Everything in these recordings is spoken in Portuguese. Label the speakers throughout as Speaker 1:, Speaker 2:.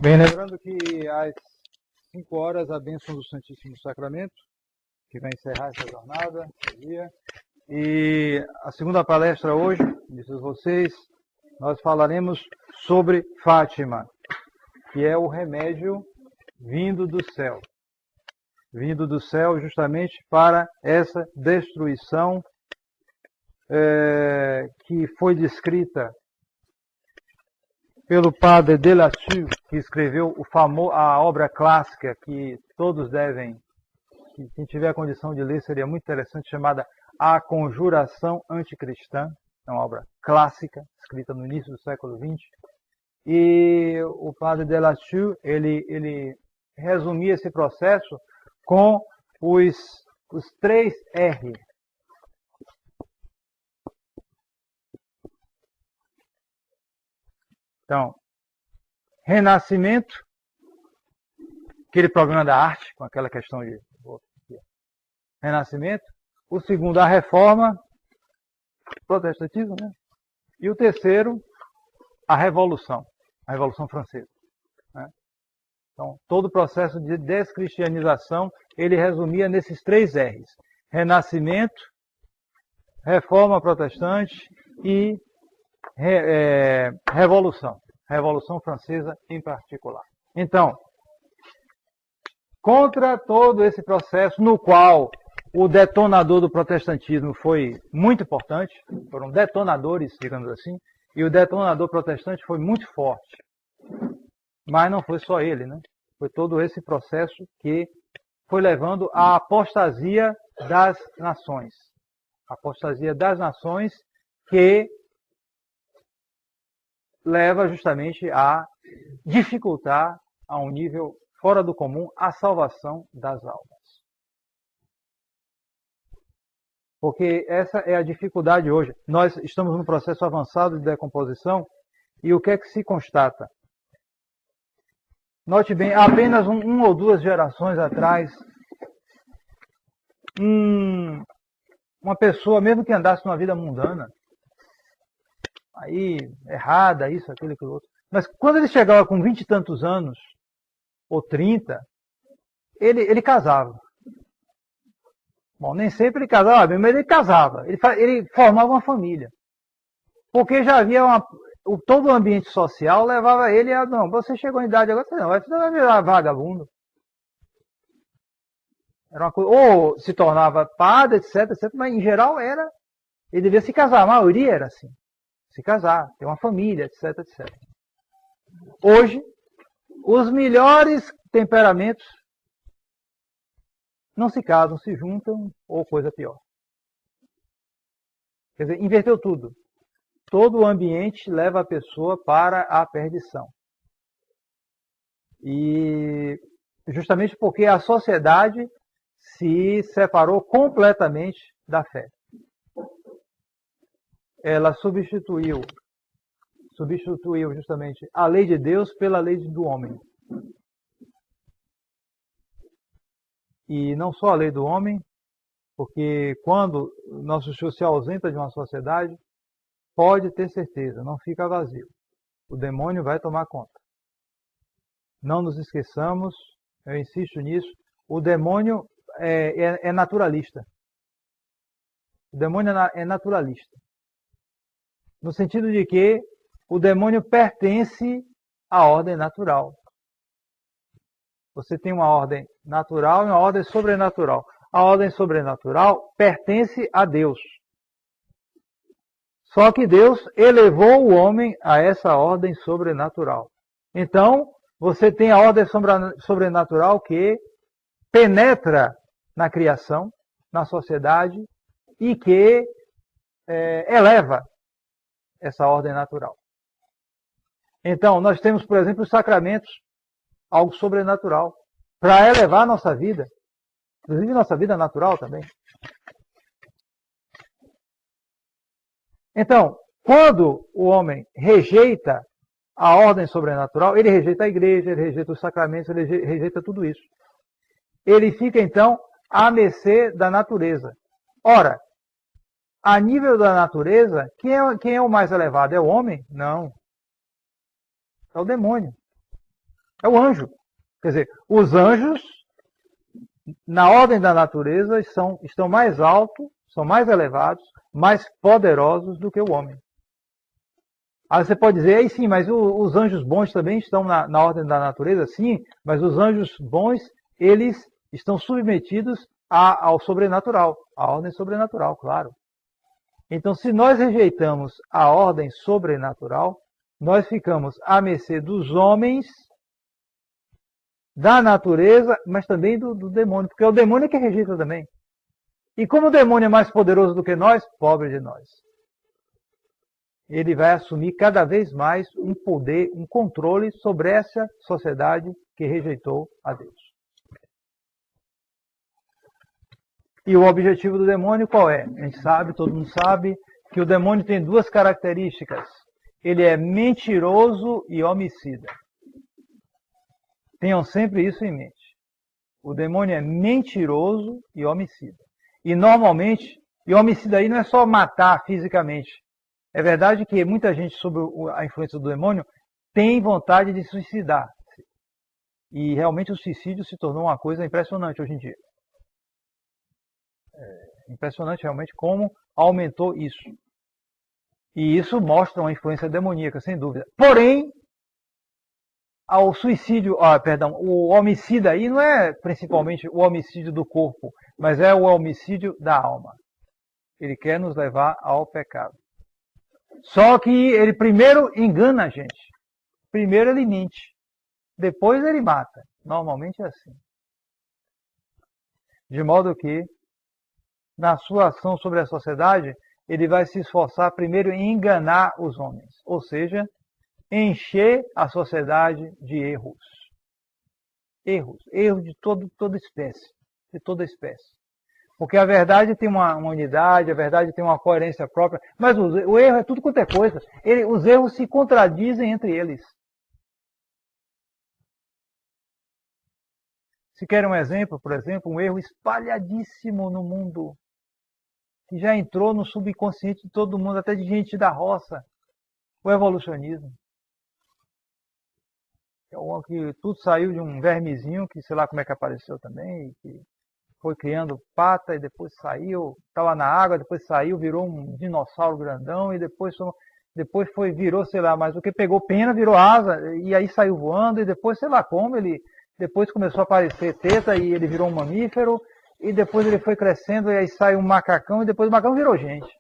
Speaker 1: Bem, lembrando que às 5 horas a bênção do Santíssimo Sacramento, que vai encerrar essa jornada, esse dia. E a segunda palestra hoje, disse a vocês, nós falaremos sobre Fátima, que é o remédio vindo do céu. Vindo do céu justamente para essa destruição que foi descrita pelo padre Delatour, que escreveu a obra clássica que todos devem, que quem tiver a condição de ler seria muito interessante, chamada A Conjuração Anticristã. É uma obra clássica, escrita no início do século XX. E o padre Delatour, ele resumia esse processo com os 3 R. Então, renascimento, aquele problema da arte, com aquela questão de renascimento. O segundo, a reforma, protestantismo, né? E o terceiro, a Revolução Francesa. Né? Então, todo o processo de descristianização, ele resumia nesses 3 R's. Renascimento, reforma protestante e Revolução Francesa em particular. Então, contra todo esse processo no qual o detonador do protestantismo foi muito importante, foram detonadores, digamos assim, e o detonador protestante foi muito forte. Mas não foi só ele, né? Foi todo esse processo que foi levando à apostasia das nações. A apostasia das nações que leva justamente a dificultar a um nível fora do comum a salvação das almas. Porque essa é a dificuldade hoje. Nós estamos num processo avançado de decomposição e o que é que se constata? Note bem, apenas uma ou 2 gerações atrás, uma pessoa, mesmo que andasse numa vida mundana, aí, errada, isso, aquilo, aquilo outro. Mas quando ele chegava com 20 e tantos anos, ou 30, ele casava. Bom, nem sempre ele casava bem, mas ele casava. Ele formava uma família. Porque já havia todo o ambiente social levava ele a, não, você chegou em idade agora, você não vai virar vagabundo. Era uma coisa, ou se tornava padre, etc, mas em geral ele devia se casar, a maioria era assim. Se casar, ter uma família, etc, etc. Hoje, os melhores temperamentos não se casam, se juntam, ou coisa pior. Quer dizer, inverteu tudo. Todo o ambiente leva a pessoa para a perdição. E justamente porque a sociedade se separou completamente da fé. Ela substituiu justamente a lei de Deus pela lei do homem. E não só a lei do homem, porque quando nosso Senhor se ausenta de uma sociedade, pode ter certeza, não fica vazio. O demônio vai tomar conta. Não nos esqueçamos, eu insisto nisso, o demônio é naturalista. O demônio é naturalista. No sentido de que o demônio pertence à ordem natural. Você tem uma ordem natural e uma ordem sobrenatural. A ordem sobrenatural pertence a Deus. Só que Deus elevou o homem a essa ordem sobrenatural. Então, você tem a ordem sobrenatural que penetra na criação, na sociedade, e que eleva essa ordem natural. Então, nós temos, por exemplo, os sacramentos, algo sobrenatural, para elevar a nossa vida, inclusive nossa vida natural também. Então, quando o homem rejeita a ordem sobrenatural, ele rejeita a igreja, ele rejeita os sacramentos, ele rejeita tudo isso. Ele fica, então, à mercê da natureza. Ora, a nível da natureza, quem é o mais elevado? É o homem? Não. É o demônio. É o anjo. Quer dizer, os anjos, na ordem da natureza, estão mais altos, são mais elevados, mais poderosos do que o homem. Aí você pode dizer, aí sim, mas os anjos bons também estão na ordem da natureza? Sim, mas os anjos bons, eles estão submetidos ao sobrenatural, à ordem sobrenatural, claro. Então, se nós rejeitamos a ordem sobrenatural, nós ficamos à mercê dos homens, da natureza, mas também do demônio, porque é o demônio que rejeita também. E como o demônio é mais poderoso do que nós, pobre de nós. Ele vai assumir cada vez mais um poder, um controle sobre essa sociedade que rejeitou a Deus. E o objetivo do demônio qual é? A gente sabe, todo mundo sabe, que o demônio tem duas características. Ele é mentiroso e homicida. Tenham sempre isso em mente. O demônio é mentiroso e homicida. E normalmente, e homicida aí não é só matar fisicamente. É verdade que muita gente, sob a influência do demônio, tem vontade de suicidar. E realmente o suicídio se tornou uma coisa impressionante hoje em dia. É impressionante realmente como aumentou isso. E isso mostra uma influência demoníaca, sem dúvida. Porém, o suicídio, o homicídio aí não é principalmente o homicídio do corpo, mas é o homicídio da alma. Ele quer nos levar ao pecado. Só que ele primeiro engana a gente. Primeiro ele mente. Depois ele mata. Normalmente é assim. De modo que, na sua ação sobre a sociedade, ele vai se esforçar primeiro em enganar os homens. Ou seja, encher a sociedade de erros. Erros de toda espécie. De toda espécie. Porque a verdade tem uma unidade, a verdade tem uma coerência própria, mas o erro é tudo quanto é coisa. Os erros se contradizem entre eles. Se querem um exemplo, por exemplo, um erro espalhadíssimo no mundo, que já entrou no subconsciente de todo mundo, até de gente da roça, o evolucionismo. Que tudo saiu de um vermezinho, que sei lá como é que apareceu também, que foi criando pata e depois saiu, estava na água, depois saiu, virou um dinossauro grandão e depois virou, sei lá, mas o que pegou pena virou asa e aí saiu voando e depois, sei lá como, depois começou a aparecer teta e ele virou um mamífero e depois ele foi crescendo e aí saiu um macacão e depois o macacão virou gente.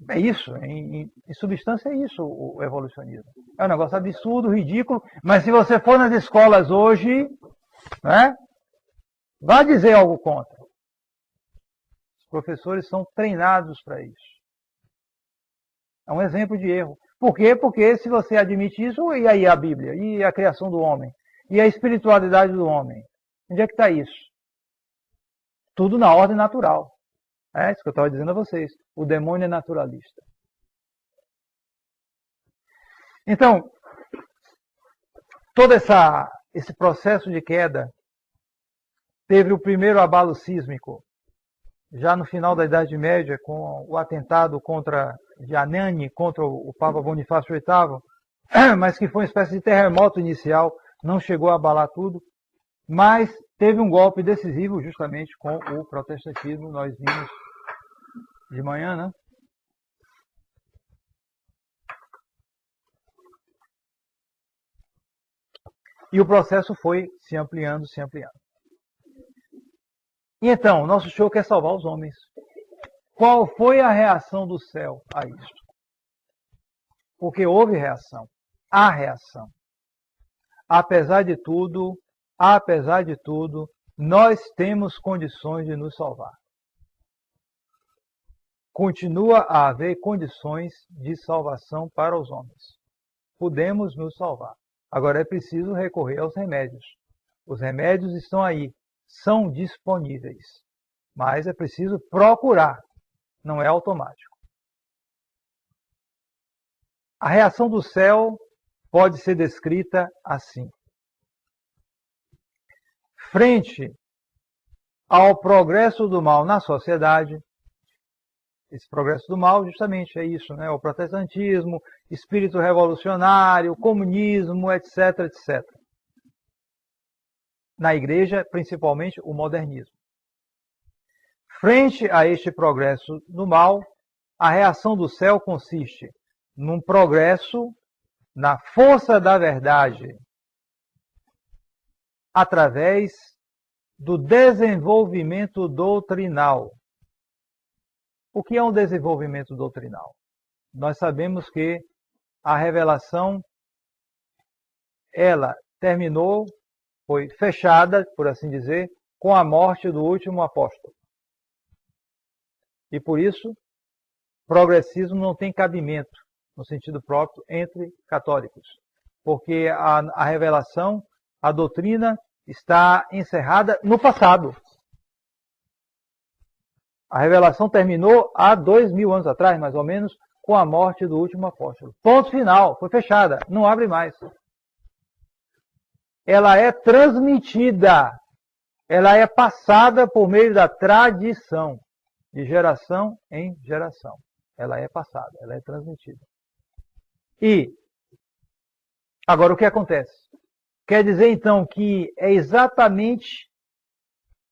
Speaker 1: É isso, em substância é isso o evolucionismo. É um negócio absurdo, ridículo, mas se você for nas escolas hoje, né? Vá dizer algo contra. Os professores são treinados para isso. É um exemplo de erro. Por quê? Porque se você admite isso, e aí a Bíblia? E a criação do homem? E a espiritualidade do homem? Onde é que está isso? Tudo na ordem natural. É isso que eu estava dizendo a vocês. O demônio é naturalista. Então, todo esse processo de queda teve o primeiro abalo sísmico, já no final da Idade Média, com o atentado de Anani contra o Papa Bonifácio VIII, mas que foi uma espécie de terremoto inicial, não chegou a abalar tudo, mas teve um golpe decisivo justamente com o protestantismo, nós vimos de manhã, né? E o processo foi se ampliando, se ampliando. E então, nosso Senhor quer salvar os homens. Qual foi a reação do céu a isto? Porque houve reação. Há reação. Apesar de tudo, nós temos condições de nos salvar. Continua a haver condições de salvação para os homens. Podemos nos salvar. Agora é preciso recorrer aos remédios. Os remédios estão aí. São disponíveis, mas é preciso procurar, não é automático. A reação do céu pode ser descrita assim. Frente ao progresso do mal na sociedade, Esse progresso do mal justamente é isso, né? O protestantismo, espírito revolucionário, comunismo, etc, etc. Na igreja, principalmente, o modernismo. Frente a este progresso do mal, a reação do céu consiste num progresso na força da verdade, através do desenvolvimento doutrinal. O que é um desenvolvimento doutrinal? Nós sabemos que a revelação, ela terminou, foi fechada, por assim dizer, com a morte do último apóstolo. E por isso, progressismo não tem cabimento, no sentido próprio, entre católicos. Porque a revelação, a doutrina, está encerrada no passado. A revelação terminou há 2000 anos atrás, mais ou menos, com a morte do último apóstolo. Ponto final, foi fechada, não abre mais. Ela é transmitida, ela é passada por meio da tradição, de geração em geração. Ela é passada, ela é transmitida. E, agora o que acontece? Quer dizer então que é exatamente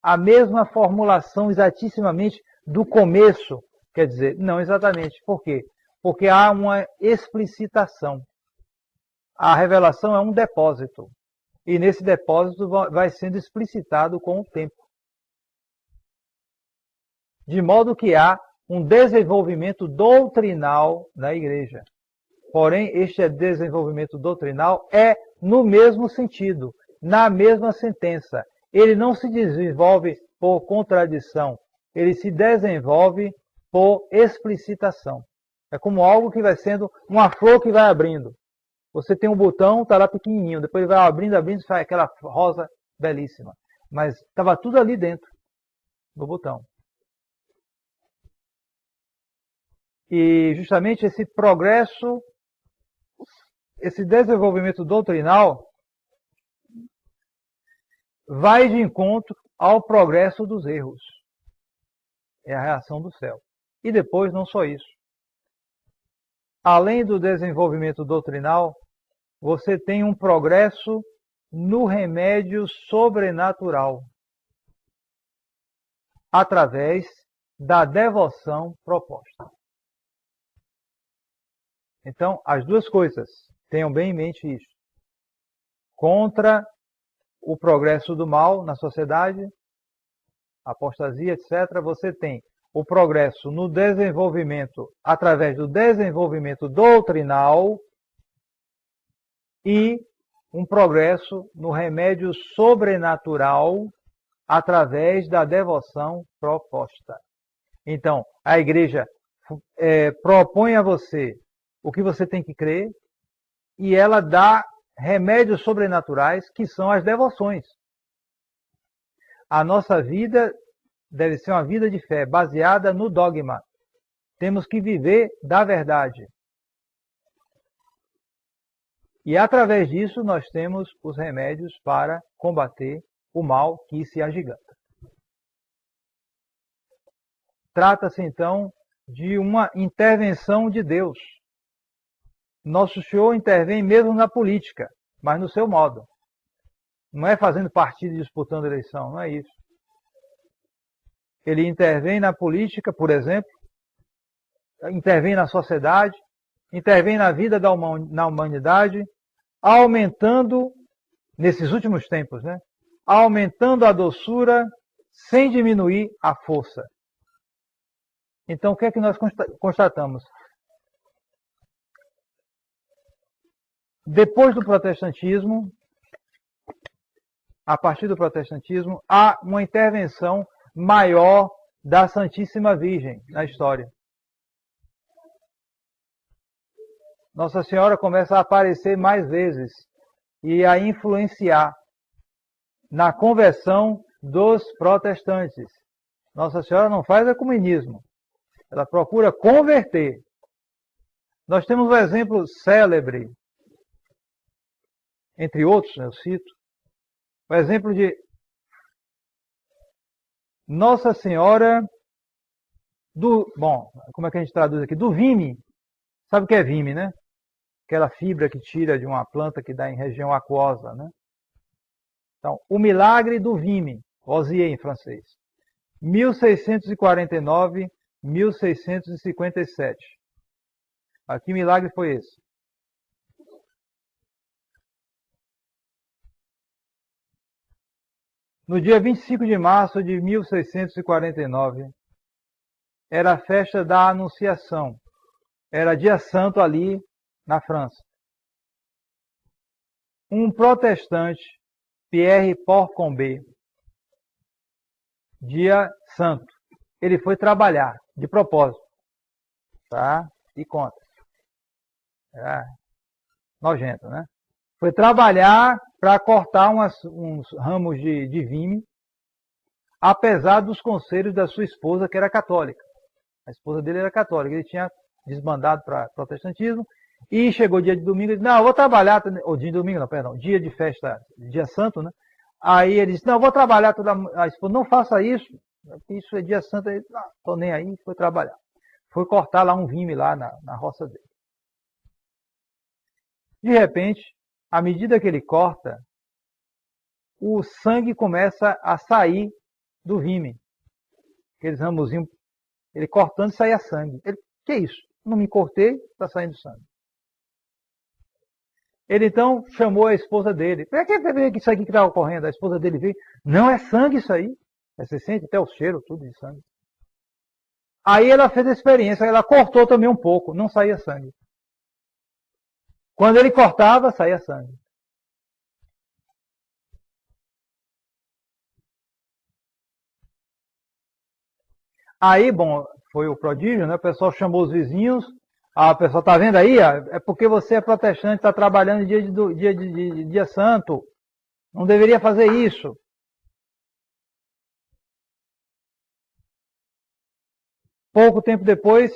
Speaker 1: a mesma formulação, exatissimamente, do começo? Quer dizer, não exatamente. Por quê? Porque há uma explicitação. A revelação é um depósito. E nesse depósito vai sendo explicitado com o tempo. De modo que há um desenvolvimento doutrinal na igreja. Porém, este desenvolvimento doutrinal é no mesmo sentido, na mesma sentença. Ele não se desenvolve por contradição, ele se desenvolve por explicitação. É como algo que vai sendo uma flor que vai abrindo. Você tem um botão, está lá pequenininho, depois ele vai abrindo, sai aquela rosa belíssima. Mas estava tudo ali dentro do botão. E justamente esse progresso, esse desenvolvimento doutrinal, vai de encontro ao progresso dos erros. É a reação do céu. E depois, não só isso. Além do desenvolvimento doutrinal, você tem um progresso no remédio sobrenatural, através da devoção proposta. Então, as duas coisas, tenham bem em mente isso. Contra o progresso do mal na sociedade, apostasia, etc., você tem o progresso no desenvolvimento, através do desenvolvimento doutrinal, e um progresso no remédio sobrenatural, através da devoção proposta. Então, a igreja propõe a você o que você tem que crer, e ela dá remédios sobrenaturais, que são as devoções. A nossa vida deve ser uma vida de fé, baseada no dogma. Temos que viver da verdade. E através disso nós temos os remédios para combater o mal que se agiganta. Trata-se então de uma intervenção de Deus. Nosso Senhor intervém mesmo na política, mas no seu modo. Não é fazendo partido e disputando eleição, não é isso. Ele intervém na política, por exemplo, intervém na sociedade, intervém na vida na humanidade, aumentando, nesses últimos tempos, né? Aumentando a doçura sem diminuir a força. Então, o que é que nós constatamos? Depois do protestantismo, a partir do protestantismo, há uma intervenção maior da Santíssima Virgem na história. Nossa Senhora começa a aparecer mais vezes e a influenciar na conversão dos protestantes. Nossa Senhora não faz ecumenismo, ela procura converter. Nós temos um exemplo célebre, entre outros, eu cito, o exemplo de Nossa Senhora Bom, como é que a gente traduz aqui? Do vime. Sabe o que é vime, né? Aquela fibra que tira de uma planta que dá em região aquosa, né? Então, o milagre do vime, Osier em francês. 1649, 1657. Que milagre foi esse? No dia 25 de março de 1649, era a festa da Anunciação. Era dia santo ali na França. Um protestante, Pierre Porcombé, dia santo, ele foi trabalhar, de propósito, tá? E conta. Nojento, né? Foi trabalhar para cortar uns ramos de vime, apesar dos conselhos da sua esposa, que era católica. A esposa dele era católica, ele tinha desbandado para protestantismo, e chegou dia de domingo, ele disse, não, eu vou trabalhar, ou dia de domingo, não, perdão, dia de festa, dia santo, né? Aí ele disse, não, eu vou trabalhar, a esposa, não faça isso é dia santo, ele disse, não, tô nem aí, foi trabalhar. Foi cortar lá um vime lá na roça dele. De repente, à medida que ele corta, o sangue começa a sair do vime. Aqueles ramozinhos, ele cortando e saía sangue. Ele, que é isso? Não me cortei, está saindo sangue. Ele então chamou a esposa dele. Para que ver isso aqui que está ocorrendo? A esposa dele veio. Não é sangue isso aí. Você sente até o cheiro, tudo de sangue. Aí ela fez a experiência, ela cortou também um pouco, não saía sangue. Quando ele cortava, saía sangue. Aí, bom, foi o prodígio, né? O pessoal chamou os vizinhos. Ah, o pessoal tá vendo aí? É porque você é protestante, está trabalhando dia santo. Não deveria fazer isso. Pouco tempo depois,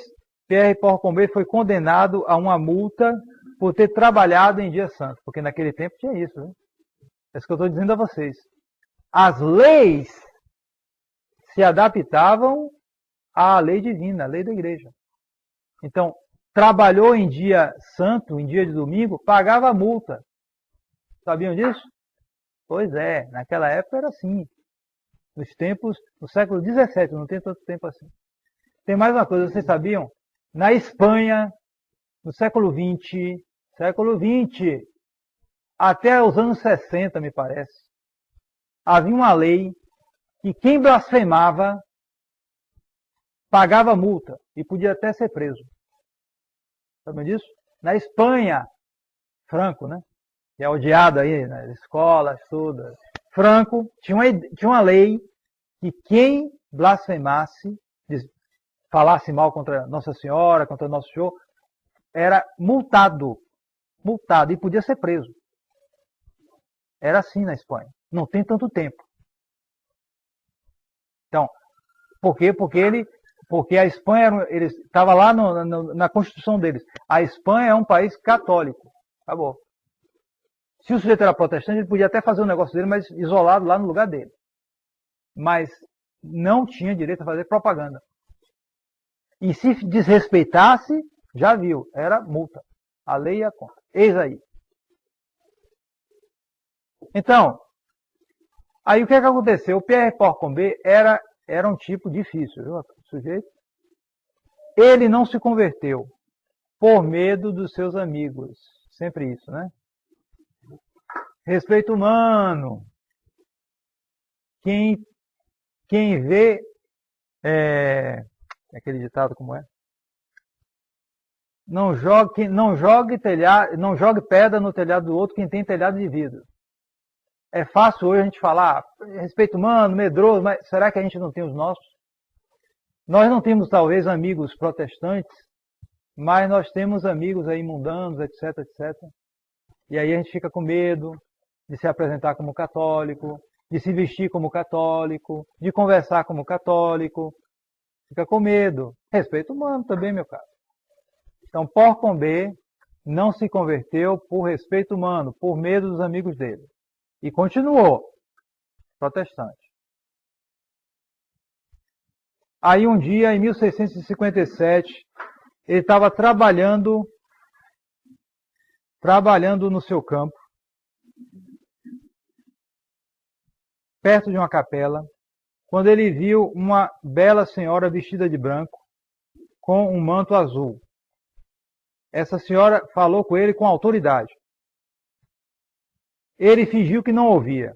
Speaker 1: Pierre Porcombé foi condenado a uma multa por ter trabalhado em dia santo. Porque naquele tempo tinha isso, né? É isso que eu estou dizendo a vocês. As leis se adaptavam à lei divina, à lei da igreja. Então, trabalhou em dia santo, em dia de domingo, pagava a multa. Sabiam disso? Pois é, naquela época era assim. Nos tempos, no século XVII, não tem tanto tempo assim. Tem mais uma coisa, vocês sabiam? Na Espanha, no século XX, até os anos 60, me parece, havia uma lei que quem blasfemava pagava multa e podia até ser preso. Sabem disso? Na Espanha, Franco, né? Que é odiado aí nas escolas, tudo. Franco tinha uma lei que quem blasfemasse, falasse mal contra Nossa Senhora, contra Nosso Senhor, era multado e podia ser preso. Era assim na Espanha. Não tem tanto tempo. Então, por quê? Porque a Espanha, eles estava lá na Constituição deles. A Espanha é um país católico. Acabou. Se o sujeito era protestante, ele podia até fazer o negócio dele, mas isolado lá no lugar dele. Mas não tinha direito a fazer propaganda. E se desrespeitasse, já viu, era multa. A lei ia contra. Eis aí. Então, aí o que aconteceu? O Pierre Porcombé era um tipo difícil, viu, sujeito? Ele não se converteu por medo dos seus amigos. Sempre isso, né? Respeito humano. Quem vê... aquele ditado como é? Não jogue pedra no telhado do outro quem tem telhado de vidro. É fácil hoje a gente falar respeito humano, medroso, mas será que a gente não tem os nossos? Nós não temos talvez amigos protestantes, mas nós temos amigos aí mundanos, etc, etc. E aí a gente fica com medo de se apresentar como católico, de se vestir como católico, de conversar como católico. Fica com medo. Respeito humano também, meu caro. Então, Porcombé não se converteu por respeito humano, por medo dos amigos dele. E continuou protestante. Aí um dia, em 1657, ele estava trabalhando no seu campo, perto de uma capela, quando ele viu uma bela senhora vestida de branco, com um manto azul. Essa senhora falou com ele com autoridade. Ele fingiu que não ouvia.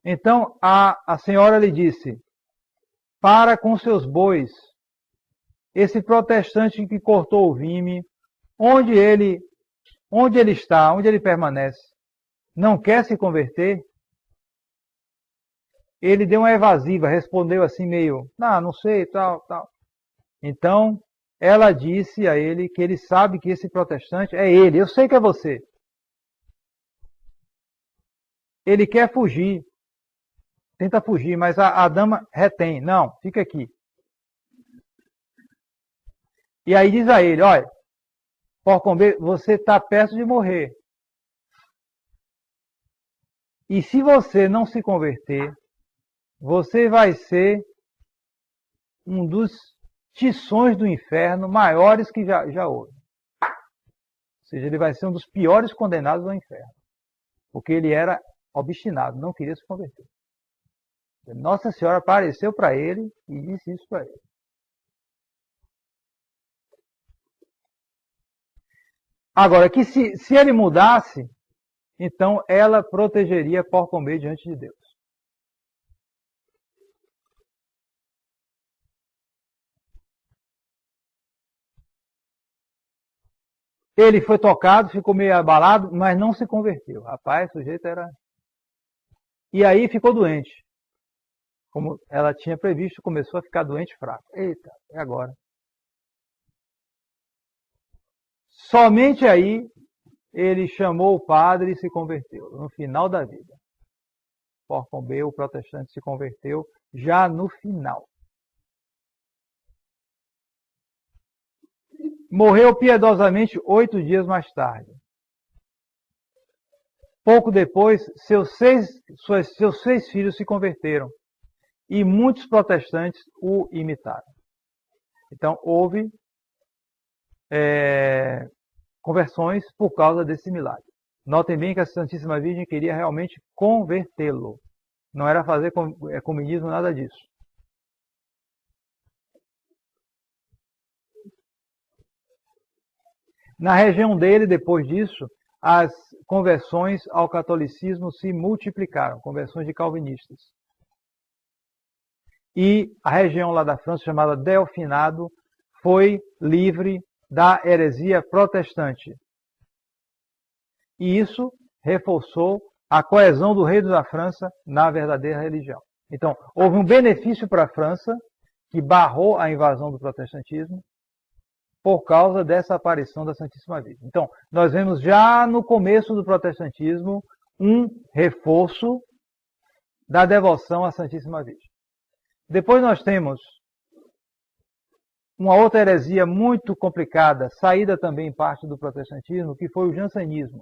Speaker 1: Então a senhora lhe disse: para com seus bois, esse protestante que cortou o vime, onde ele está, onde ele permanece, não quer se converter? Ele deu uma evasiva, respondeu assim meio, não sei, tal. Então, ela disse a ele que ele sabe que esse protestante é ele, eu sei que é você. Ele quer fugir, tenta fugir, mas a dama retém, não, fica aqui. E aí diz a ele, olha, Porcombê, você está perto de morrer. E se você não se converter, você vai ser um dos tições do inferno maiores que já houve. Ou seja, ele vai ser um dos piores condenados ao inferno. Porque ele era obstinado, não queria se converter. Nossa Senhora apareceu para ele e disse isso para ele. Agora, que se ele mudasse, então ela protegeria Porcombê diante de Deus. Ele foi tocado, ficou meio abalado, mas não se converteu. Rapaz, o sujeito era... E aí ficou doente. Como ela tinha previsto, começou a ficar doente e fraco. Eita, é agora. Somente aí ele chamou o padre e se converteu, no final da vida. Porcombê, o protestante, se converteu já no final. Morreu piedosamente 8 dias mais tarde. Pouco depois, seus seis filhos se converteram e muitos protestantes o imitaram. Então, houve conversões por causa desse milagre. Notem bem que a Santíssima Virgem queria realmente convertê-lo. Não era fazer comunismo, nada disso. Na região dele, depois disso, as conversões ao catolicismo se multiplicaram, conversões de calvinistas. E a região lá da França, chamada Delfinado, foi livre da heresia protestante. E isso reforçou a coesão do reino da França na verdadeira religião. Então, houve um benefício para a França, que barrou a invasão do protestantismo, por causa dessa aparição da Santíssima Virgem. Então, nós vemos já no começo do protestantismo um reforço da devoção à Santíssima Virgem. Depois nós temos uma outra heresia muito complicada, saída também em parte do protestantismo, que foi o jansenismo.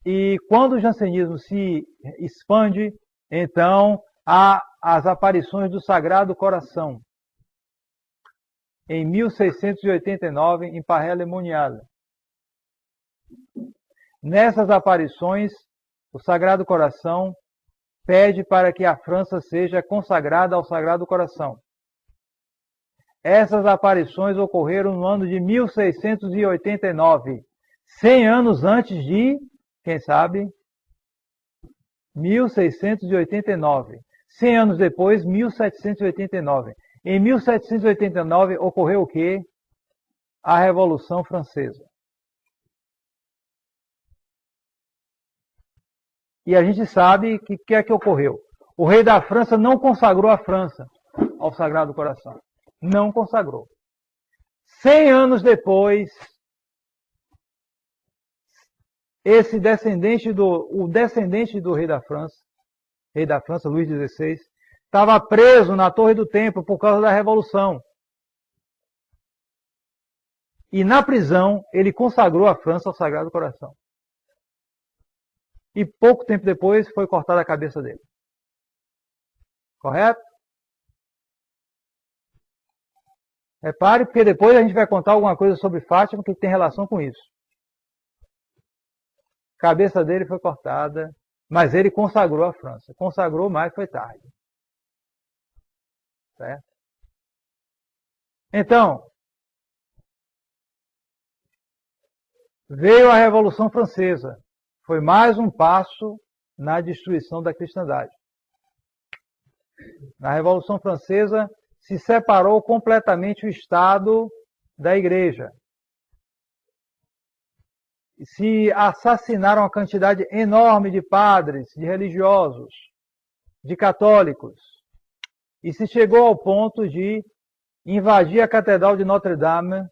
Speaker 1: E quando o jansenismo se expande, então há as aparições do Sagrado Coração, em 1689, em Paris-le-Monial. Nessas aparições, o Sagrado Coração pede para que a França seja consagrada ao Sagrado Coração. Essas aparições ocorreram no ano de 1689, 100 anos antes de, quem sabe, 1689. 100 anos depois, 1789. Em 1789 ocorreu o quê? A Revolução Francesa. E a gente sabe o que é que ocorreu. O rei da França não consagrou a França ao Sagrado Coração. Não consagrou. 100 anos depois, o descendente do rei da França, Luís XVI, estava preso na Torre do Templo por causa da Revolução. E na prisão, ele consagrou a França ao Sagrado Coração. E pouco tempo depois foi cortada a cabeça dele. Correto? Repare, porque depois a gente vai contar alguma coisa sobre Fátima que tem relação com isso. A cabeça dele foi cortada, mas ele consagrou a França. Consagrou, mas foi tarde. Certo? Então, veio a Revolução Francesa. Foi mais um passo na destruição da cristandade. Na Revolução Francesa se separou completamente o Estado da Igreja. Se assassinaram uma quantidade enorme de padres, de religiosos, de católicos. E se chegou ao ponto de invadir a Catedral de Notre-Dame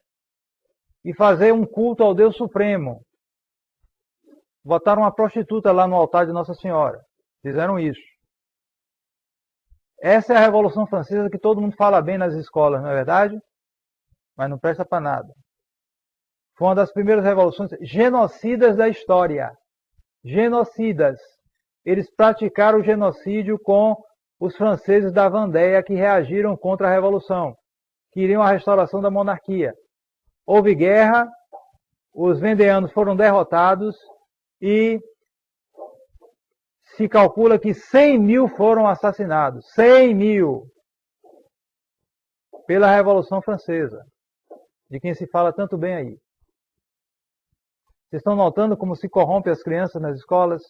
Speaker 1: e fazer um culto ao Deus Supremo. Botaram uma prostituta lá no altar de Nossa Senhora. Fizeram isso. Essa é a Revolução Francesa que todo mundo fala bem nas escolas, não é verdade? Mas não presta para nada. Foi uma das primeiras revoluções genocidas da história. Genocidas. Eles praticaram o genocídio com os franceses da Vendéia que reagiram contra a Revolução. Queriam a restauração da monarquia. Houve guerra, os vendéanos foram derrotados e se calcula que 100 mil foram assassinados. 100 mil! Pela Revolução Francesa, de quem se fala tanto bem aí. Vocês estão notando como se corrompe as crianças nas escolas?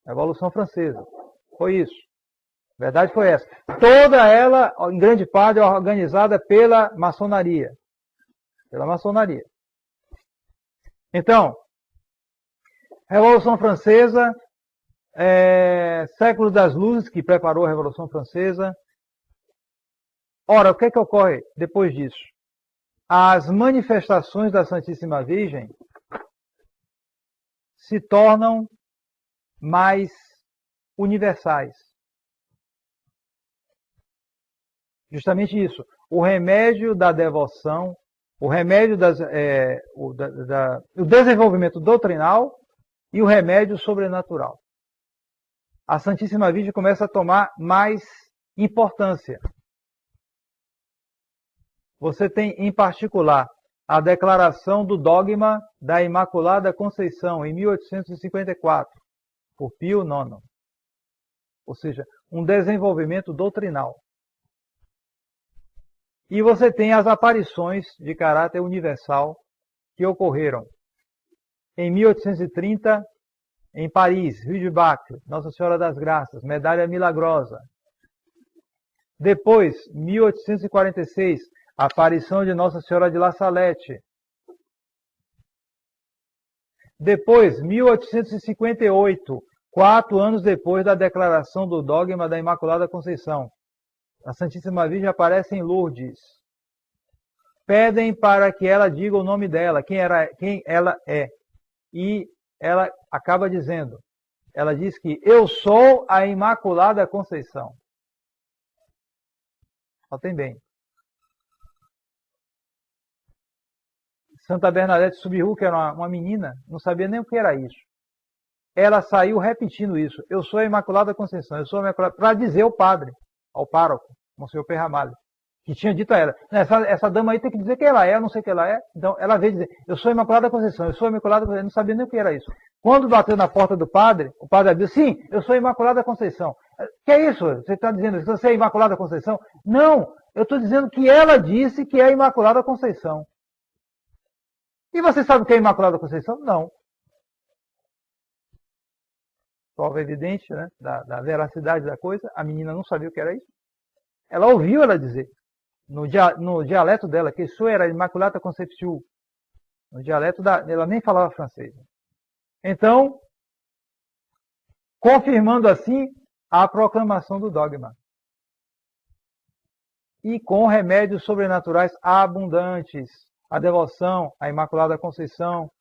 Speaker 1: Revolução Francesa. Foi isso. A verdade foi essa. Toda ela, em grande parte, organizada pela maçonaria. Pela maçonaria. Então, Revolução Francesa, século das luzes, que preparou a Revolução Francesa. Ora, o que é que ocorre depois disso? As manifestações da Santíssima Virgem se tornam mais universais. Justamente isso. O remédio da devoção, o remédio o desenvolvimento doutrinal e o remédio sobrenatural. A Santíssima Virgem começa a tomar mais importância. Você tem, em particular, a declaração do dogma da Imaculada Conceição, em 1854, por Pio IX. Ou seja, um desenvolvimento doutrinal. E você tem as aparições de caráter universal que ocorreram em 1830, em Paris, Rue du Bac, Nossa Senhora das Graças, Medalha Milagrosa. Depois, 1846, a aparição de Nossa Senhora de La Salette. Depois, 1858, 4 anos depois da declaração do dogma da Imaculada Conceição, a Santíssima Virgem aparece em Lourdes. Pedem para que ela diga o nome dela, quem ela é. E ela acaba dizendo, ela diz que eu sou a Imaculada Conceição. Notem bem. Santa Bernadette Subiru, que era uma menina, não sabia nem o que era isso. Ela saiu repetindo isso. Eu sou a Imaculada Conceição, eu sou a Imaculada... Para dizer ao padre, ao pároco, Monsenhor Perramalho, que tinha dito a ela, essa dama aí tem que dizer que ela é, eu não sei o que ela é. Então ela veio dizer, eu sou a Imaculada Conceição, eu sou a Imaculada Conceição, não sabia nem o que era isso. Quando bateu na porta do padre, o padre abriu, sim, eu sou a Imaculada Conceição. Que é isso? Você está dizendo que você é a Imaculada Conceição? Não, eu estou dizendo que ela disse que é a Imaculada Conceição. E você sabe o que é a Imaculada Conceição? Não. Prova evidente, né, da veracidade da coisa, a menina não sabia o que era isso. Ela ouviu ela dizer, no dialeto dela, que isso era Imaculada Conception. No dialeto ela nem falava francês. Então, confirmando assim a proclamação do dogma. E com remédios sobrenaturais abundantes. A devoção, a Imaculada Conceição.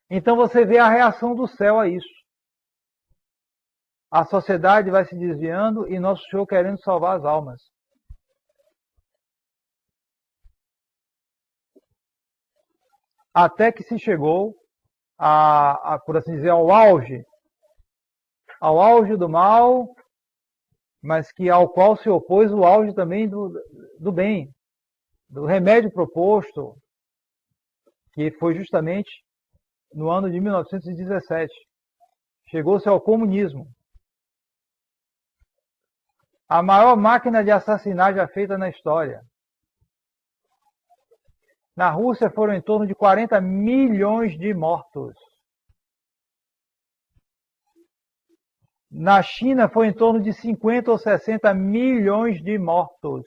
Speaker 1: Então você vê a reação do céu a isso. A sociedade vai se desviando e Nosso Senhor querendo salvar as almas. Até que se chegou, por assim dizer, ao auge do mal, mas que ao qual se opôs o auge também do bem, do remédio proposto, que foi justamente no ano de 1917. Chegou-se ao comunismo. A maior máquina de assassinar já feita na história. Na Rússia foram em torno de 40 milhões de mortos. Na China foi em torno de 50 ou 60 milhões de mortos.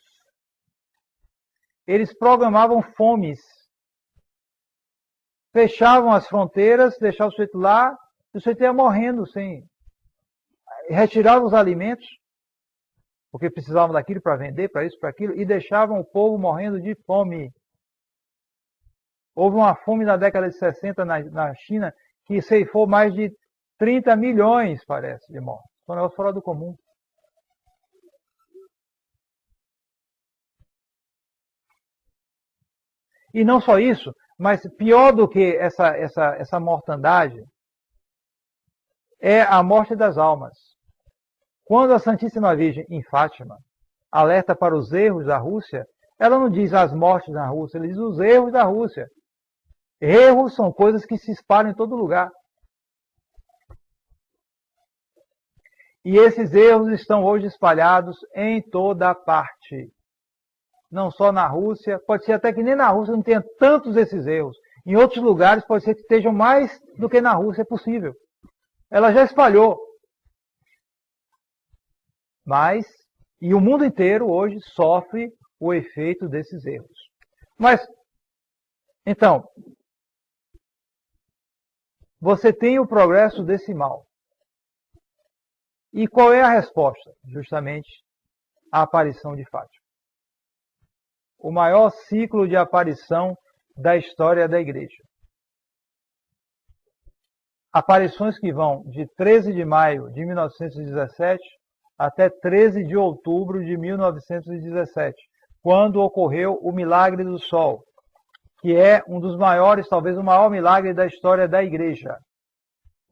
Speaker 1: Eles programavam fomes. Fechavam as fronteiras, deixavam o sujeito lá, e o sujeito ia morrendo sem... Retiravam os alimentos, porque precisavam daquilo para vender, para isso, para aquilo, e deixavam o povo morrendo de fome. Houve uma fome na década de 60 na China, que ceifou mais de 30 milhões, parece, de mortos. Foi um negócio fora do comum. E não só isso, mas pior do que essa mortandade é a morte das almas. Quando a Santíssima Virgem, em Fátima, alerta para os erros da Rússia, ela não diz as mortes na Rússia, ela diz os erros da Rússia. Erros são coisas que se espalham em todo lugar. E esses erros estão hoje espalhados em toda parte. Não só na Rússia, pode ser até que nem na Rússia não tenha tantos esses erros. Em outros lugares pode ser que estejam mais do que na Rússia, é possível. Ela já espalhou. Mas, e o mundo inteiro hoje sofre o efeito desses erros. Mas, então, você tem o progresso desse mal. E qual é a resposta? Justamente a aparição de Fátima. O maior ciclo de aparição da história da Igreja. Aparições que vão de 13 de maio de 1917 até 13 de outubro de 1917, quando ocorreu o milagre do Sol, que é um dos maiores, talvez o maior milagre da história da Igreja.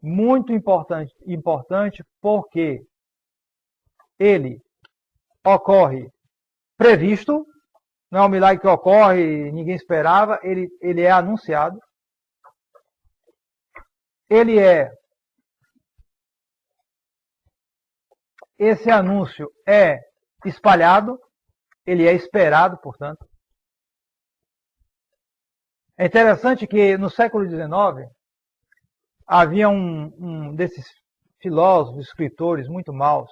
Speaker 1: Muito importante porque ele ocorre previsto, não é um milagre que ocorre e ninguém esperava, ele é anunciado. Esse anúncio é espalhado, ele é esperado, portanto. É interessante que no século XIX havia um desses filósofos, escritores muito maus,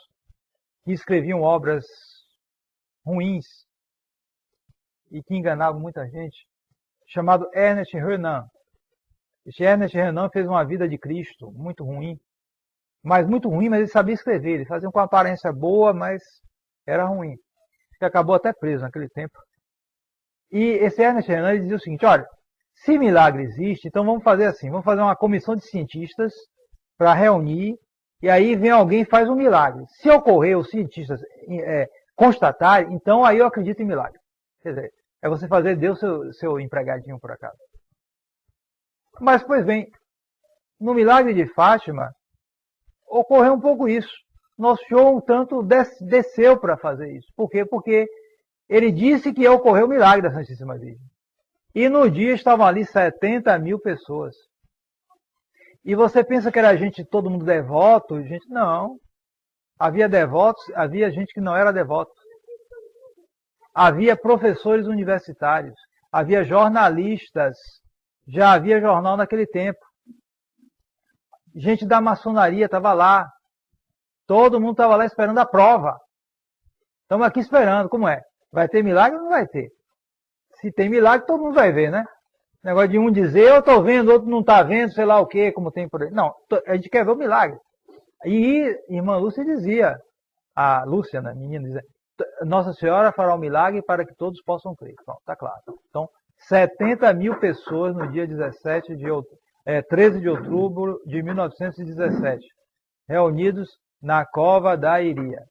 Speaker 1: que escreviam obras ruins e que enganavam muita gente, chamado Ernest Renan. Este Ernest Renan fez uma vida de Cristo muito ruim, mas ele sabia escrever, ele fazia com aparência boa, mas era ruim. Ele acabou até preso naquele tempo. E esse Ernest Renan ele dizia o seguinte, olha, se milagre existe, então vamos fazer assim, vamos fazer uma comissão de cientistas para reunir, e aí vem alguém e faz um milagre. Se ocorrer os cientistas constatarem, então aí eu acredito em milagre. Quer dizer, é você fazer Deus seu empregadinho por acaso. Mas, pois bem, no milagre de Fátima, ocorreu um pouco isso. Nosso Senhor um tanto desceu para fazer isso. Por quê? Porque ele disse que ia ocorrer o milagre da Santíssima Virgem. E no dia estavam ali 70 mil pessoas. E você pensa que era gente, todo mundo devoto? Gente, não. Havia devotos, havia gente que não era devoto. Havia professores universitários, havia jornalistas, já havia jornal naquele tempo. Gente da maçonaria estava lá. Todo mundo estava lá esperando a prova. Estamos aqui esperando, como é? Vai ter milagre ou não vai ter? Se tem milagre, todo mundo vai ver, né? Negócio de um dizer, eu estou vendo, outro não está vendo, sei lá o quê, como tem por aí. Não, a gente quer ver o milagre. E irmã Lúcia dizia, a Lúcia, né, menina, dizia, Nossa Senhora fará o milagre para que todos possam crer. Pronto, está claro. Então, 70 mil pessoas no dia 13 de outubro de 1917, reunidos na cova da Iria.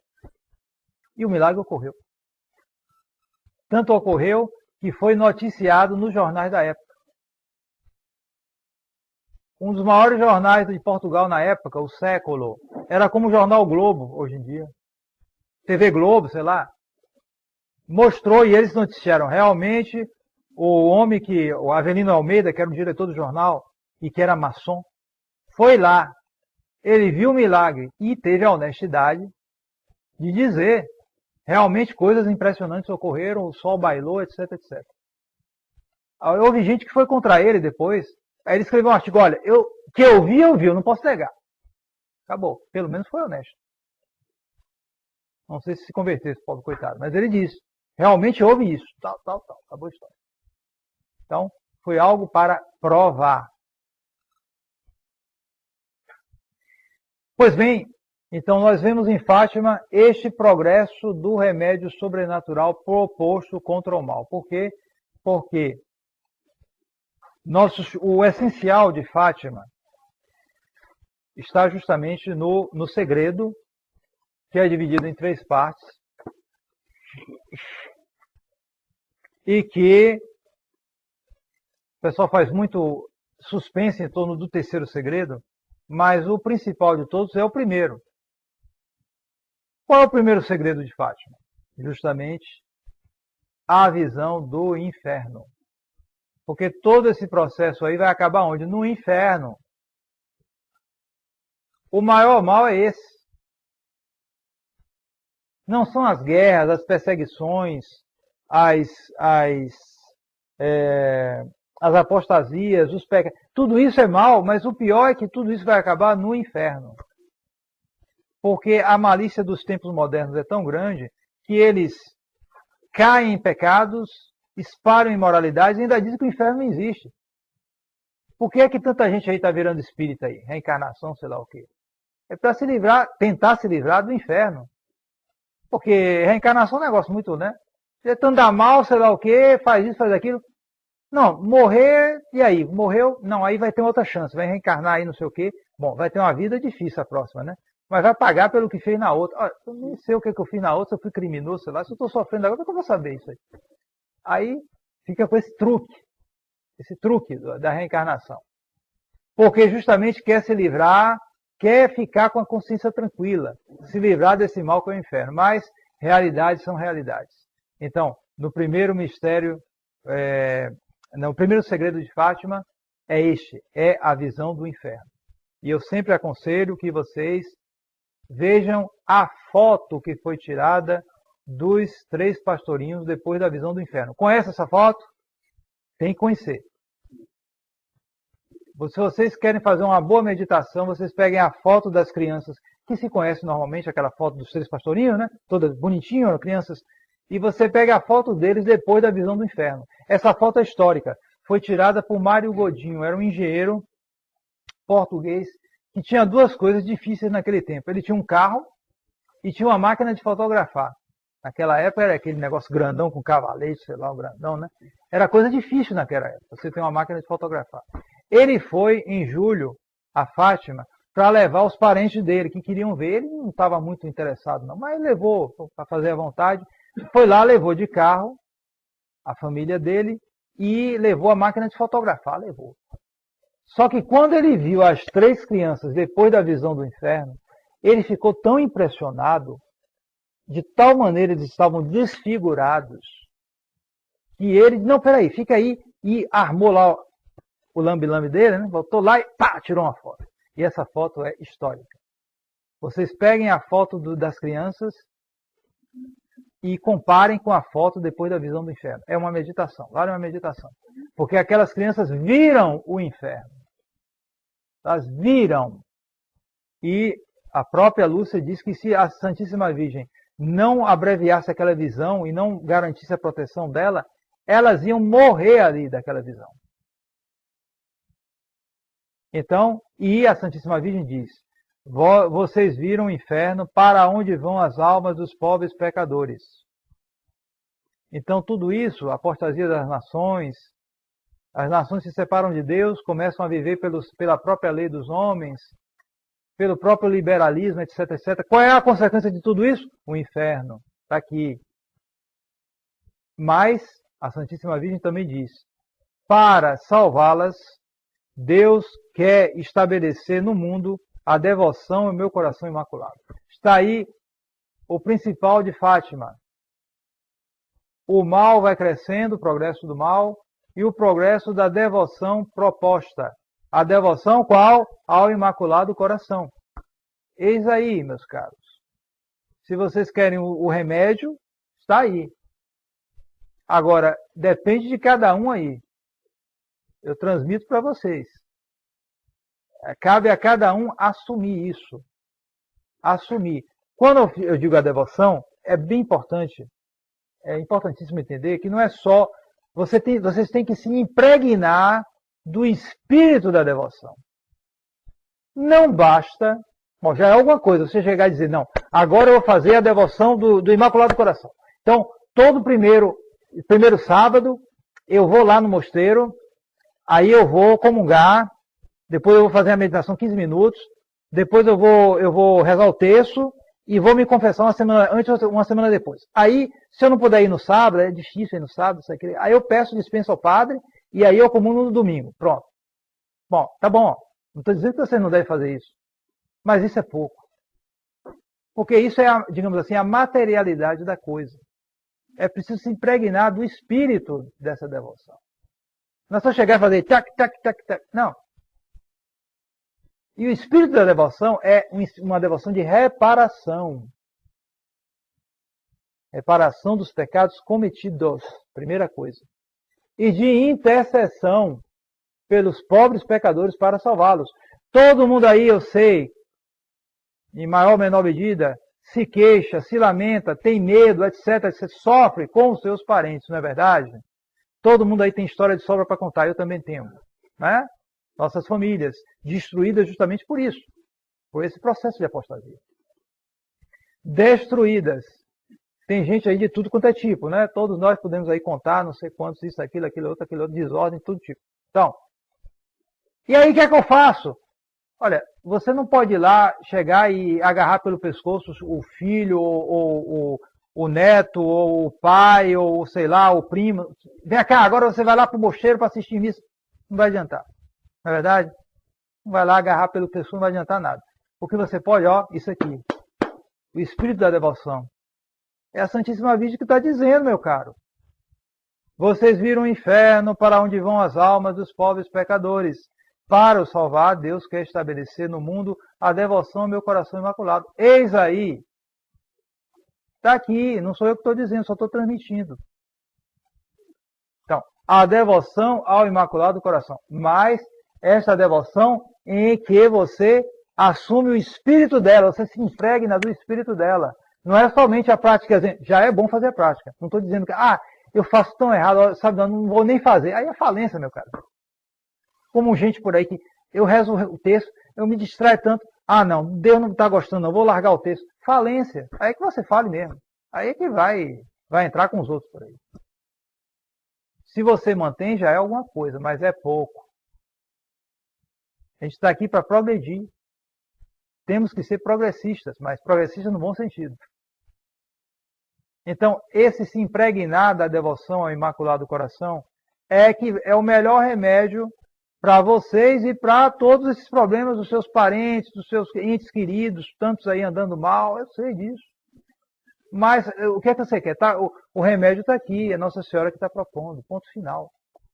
Speaker 1: E o milagre ocorreu. Tanto ocorreu que foi noticiado nos jornais da época. Um dos maiores jornais de Portugal na época, o Século, era como o jornal Globo hoje em dia. TV Globo, sei lá, mostrou e eles noticiaram realmente o homem o Avelino Almeida, que era o diretor do jornal e que era maçom, foi lá, ele viu o milagre e teve a honestidade de dizer realmente coisas impressionantes ocorreram, o sol bailou, etc, etc. Houve gente que foi contra ele depois, aí ele escreveu um artigo, olha, que eu vi, eu não posso negar. Acabou, pelo menos foi honesto. Não sei se converteu esse pobre coitado, mas ele disse, realmente houve isso, tal, acabou a história. Então, foi algo para provar. Pois bem, então nós vemos em Fátima este progresso do remédio sobrenatural proposto contra o mal. Por quê? Porque o essencial de Fátima está justamente no segredo, que é dividido em 3 partes, e que o pessoal faz muito suspense em torno do 3º segredo, mas o principal de todos é o primeiro. Qual é o primeiro segredo de Fátima? Justamente a visão do inferno. Porque todo esse processo aí vai acabar onde? No inferno. O maior mal é esse. Não são as guerras, as perseguições, as apostasias, os pecados. Tudo isso é mal, mas o pior é que tudo isso vai acabar no inferno. Porque a malícia dos tempos modernos é tão grande que eles caem em pecados, espalham imoralidades e ainda dizem que o inferno não existe. Por que é que tanta gente aí está virando espírita aí? Reencarnação, sei lá o quê. É para se livrar, tentar se livrar do inferno. Porque reencarnação é um negócio muito, né? Você anda mal, sei lá o quê, faz isso, faz aquilo. Não, morrer, e aí? Morreu? Não, aí vai ter outra chance, vai reencarnar aí não sei o quê. Bom, vai ter uma vida difícil a próxima, né? Mas vai pagar pelo que fez na outra. Olha, eu nem sei o que eu fiz na outra, se eu fui criminoso, sei lá, se eu estou sofrendo agora, como é que eu vou saber isso aí? Aí fica com esse truque da reencarnação. Porque justamente quer se livrar, quer ficar com a consciência tranquila, se livrar desse mal que é o inferno. Mas realidades são realidades. Então, no primeiro mistério, no primeiro segredo de Fátima, é a visão do inferno. E eu sempre aconselho que vocês vejam a foto que foi tirada dos 3 pastorinhos depois da visão do inferno. Conhece essa foto? Tem que conhecer. Se vocês querem fazer uma boa meditação, vocês peguem a foto das crianças, que se conhece normalmente, aquela foto dos 3 pastorinhos, né? Todas bonitinhas, crianças. E você pega a foto deles depois da visão do inferno. Essa foto é histórica. Foi tirada por Mário Godinho. Era um engenheiro português que tinha 2 coisas difíceis naquele tempo. Ele tinha um carro e tinha uma máquina de fotografar. Naquela época era aquele negócio grandão com cavalete, sei lá, um grandão, né? Era coisa difícil naquela época, você ter uma máquina de fotografar. Ele foi, em julho, a Fátima, para levar os parentes dele, que queriam ver. Ele não estava muito interessado, não, mas levou para fazer à vontade. Foi lá, levou de carro a família dele e levou a máquina de fotografar, levou. Só que quando ele viu as 3 crianças depois da visão do inferno, ele ficou tão impressionado, de tal maneira eles estavam desfigurados, que ele, não, peraí, fica aí, e armou lá o lambe-lambe dele, né? Voltou lá e pá, tirou uma foto. E essa foto é histórica. Vocês peguem a foto das crianças e comparem com a foto depois da visão do inferno. É uma meditação, vale uma meditação. Porque aquelas crianças viram o inferno. Elas viram. E a própria Lúcia diz que se a Santíssima Virgem não abreviasse aquela visão e não garantisse a proteção dela, elas iam morrer ali daquela visão. Então, e a Santíssima Virgem diz, vocês viram o inferno, para onde vão as almas dos pobres pecadores. Então, tudo isso, a apostasia das nações, as nações se separam de Deus, começam a viver pela própria lei dos homens, pelo próprio liberalismo, etc, etc. Qual é a consequência de tudo isso? O inferno. Está aqui. Mas a Santíssima Virgem também diz, para salvá-las, Deus quer estabelecer no mundo a devoção ao meu coração imaculado. Está aí o principal de Fátima. O mal vai crescendo, o progresso do mal, e o progresso da devoção proposta. A devoção qual? Ao Imaculado Coração. Eis aí, meus caros. Se vocês querem o remédio, está aí. Agora, depende de cada um aí. Eu transmito para vocês. Cabe a cada um assumir isso. Assumir. Quando eu digo a devoção, é bem importante, é importantíssimo entender que não é só... Vocês têm que se impregnar do espírito da devoção. Não basta... Bom, já é alguma coisa você chegar e dizer, não, agora eu vou fazer a devoção do Imaculado Coração. Então, todo primeiro sábado, eu vou lá no mosteiro, aí eu vou comungar, depois eu vou fazer a meditação 15 minutos, depois eu vou rezar o terço e vou me confessar uma semana antes ou uma semana depois. Aí, se eu não puder ir no sábado, é difícil ir no sábado, aí eu peço dispensa ao padre e aí eu comungo no domingo. Pronto. Bom, tá bom. Não estou dizendo que você não deve fazer isso. Mas isso é pouco. Porque isso é, digamos assim, a materialidade da coisa. É preciso se impregnar do espírito dessa devoção. Não é só chegar e fazer tac, tac, tac, tac. Não. E o espírito da devoção é uma devoção de reparação. Reparação dos pecados cometidos, primeira coisa. E de intercessão pelos pobres pecadores para salvá-los. Todo mundo aí, eu sei, em maior ou menor medida, se queixa, se lamenta, tem medo, etc, etc. Sofre com os seus parentes, não é verdade? Todo mundo aí tem história de sobra para contar, eu também tenho. Né? Nossas famílias destruídas justamente por isso, por esse processo de apostasia. Destruídas. Tem gente aí de tudo quanto é tipo, né? Todos nós podemos aí contar, não sei quantos, isso, aquilo outro, desordem, tudo tipo. Então, e aí o que é que eu faço? Olha, você não pode ir lá, chegar e agarrar pelo pescoço o filho, ou o neto, ou o pai, ou sei lá, o primo. Vem cá, agora você vai lá para o mosteiro para assistir missa. Não vai adiantar. Não é verdade? Não vai lá agarrar pelo pescoço, não vai adiantar nada. O que você pode, ó, isso aqui. O espírito da devoção. É a Santíssima Virgem que está dizendo, meu caro. Vocês viram o inferno para onde vão as almas dos pobres pecadores. Para o salvar, Deus quer estabelecer no mundo a devoção ao meu coração imaculado. Eis aí. Está aqui, não sou eu que estou dizendo, só estou transmitindo. Então, a devoção ao Imaculado Coração. Mas esta devoção em que você assume o espírito dela, você se impregna do espírito dela. Não é somente a prática, já é bom fazer a prática. Não estou dizendo que, eu faço tão errado, sabe, não vou nem fazer. Aí é falência, meu cara. Como gente por aí que eu rezo o texto, eu me distraio tanto. Não, Deus não está gostando, não, vou largar o texto. Falência. Aí é que você fale mesmo. Aí é que vai entrar com os outros por aí. Se você mantém, já é alguma coisa, mas é pouco. A gente está aqui para progredir. Temos que ser progressistas, mas progressistas no bom sentido. Então, esse se impregnar da devoção ao Imaculado Coração é o melhor remédio para vocês e para todos esses problemas dos seus parentes, dos seus entes queridos, tantos aí andando mal, eu sei disso. Mas o que é que você quer? O remédio está aqui, é Nossa Senhora que está propondo, ponto final.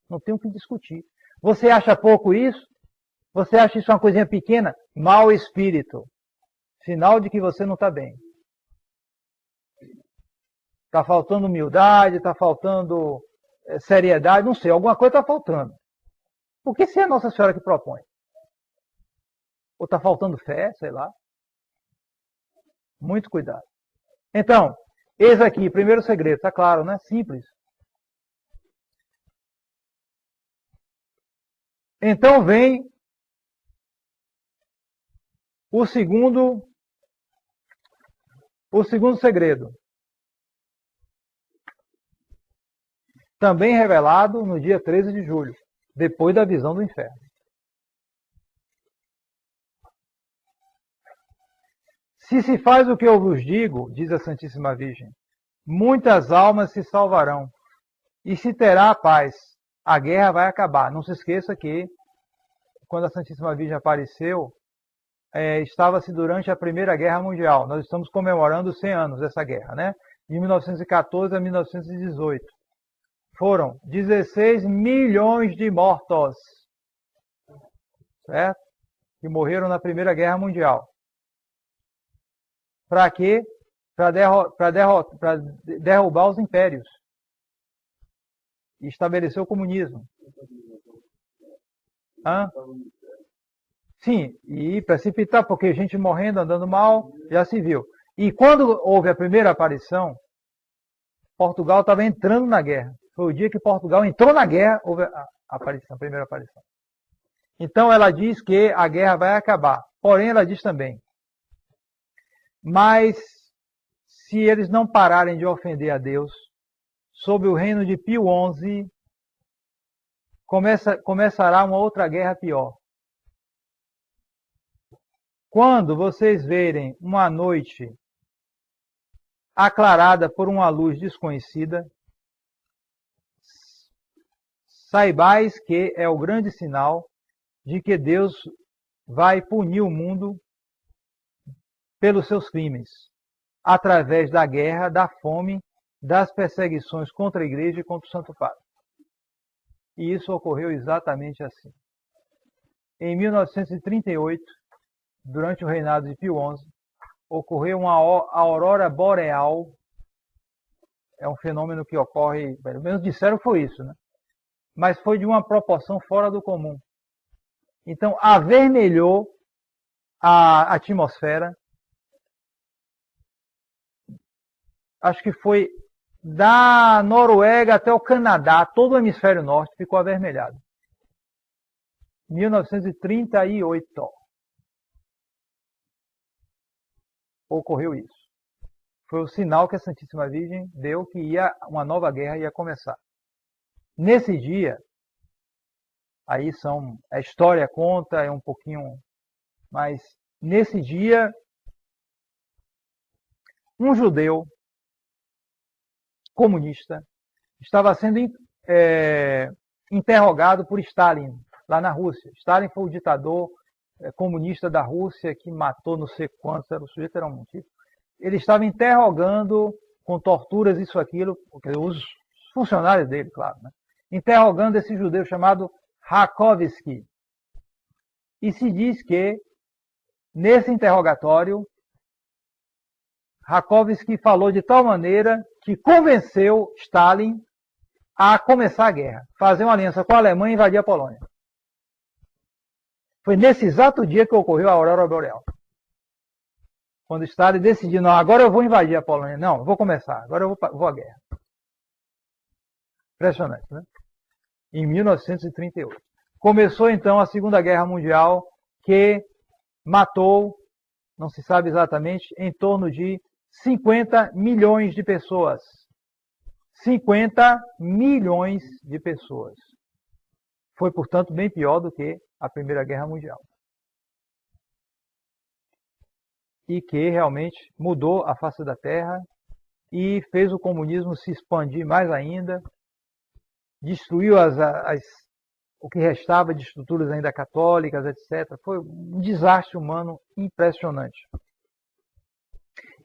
Speaker 1: Não tem o que discutir. Você acha pouco isso? Você acha isso uma coisinha pequena? Mau espírito. Sinal de que você não está bem. Está faltando humildade, está faltando seriedade, não sei, alguma coisa está faltando. Porque se é Nossa Senhora que propõe? Ou está faltando fé, sei lá. Muito cuidado. Então, eis aqui, primeiro segredo, está claro, né? Simples. Então vem o segundo segredo. Também revelado no dia 13 de julho, depois da visão do inferno. Se faz o que eu vos digo, diz a Santíssima Virgem, muitas almas se salvarão e se terá a paz. A guerra vai acabar. Não se esqueça que, quando a Santíssima Virgem apareceu, estava-se durante a Primeira Guerra Mundial. Nós estamos comemorando 100 anos dessa guerra, né? De 1914 a 1918. Foram 16 milhões de mortos, certo? Que morreram na Primeira Guerra Mundial. Para quê? Para derrubar os impérios e estabelecer o comunismo. Hã? Sim, e precipitar, porque gente morrendo, andando mal, já se viu. E quando houve a primeira aparição, Portugal estava entrando na guerra. Foi o dia que Portugal entrou na guerra, houve a aparição, a primeira aparição. Então ela diz que a guerra vai acabar. Porém, ela diz também, mas se eles não pararem de ofender a Deus, sob o reino de Pio XI, começará uma outra guerra pior. Quando vocês verem uma noite aclarada por uma luz desconhecida, saibais que é o grande sinal de que Deus vai punir o mundo pelos seus crimes, através da guerra, da fome, das perseguições contra a igreja e contra o Santo Padre. E isso ocorreu exatamente assim. Em 1938, durante o reinado de Pio XI, ocorreu uma aurora boreal. É um fenômeno que ocorre, pelo menos disseram que foi isso, né? Mas foi de uma proporção fora do comum. Então, avermelhou a atmosfera. Acho que foi da Noruega até o Canadá, todo o hemisfério norte ficou avermelhado. 1938. Ocorreu isso. Foi o sinal que a Santíssima Virgem deu que uma nova guerra ia começar. Nesse dia, aí a história conta, é um pouquinho, mas nesse dia, um judeu comunista estava sendo interrogado por Stalin, lá na Rússia. Stalin foi o ditador comunista da Rússia que matou não sei quantos, o sujeito era um tipo. Ele estava interrogando com torturas, isso, aquilo, os funcionários dele, claro, né? Interrogando esse judeu chamado Rakovsky. E se diz que, nesse interrogatório, Rakovsky falou de tal maneira que convenceu Stalin a começar a guerra, fazer uma aliança com a Alemanha e invadir a Polônia. Foi nesse exato dia que ocorreu a aurora boreal. Quando Stalin decidiu, não, agora eu vou invadir a Polônia. Não, eu vou começar, agora eu vou à guerra. Impressionante, né? Em 1938. Começou então a Segunda Guerra Mundial, que matou, não se sabe exatamente, em torno de 50 milhões de pessoas. 50 milhões de pessoas. Foi, portanto, bem pior do que a Primeira Guerra Mundial. E que realmente mudou a face da Terra e fez o comunismo se expandir mais ainda, destruiu o que restava de estruturas ainda católicas, etc. Foi um desastre humano impressionante.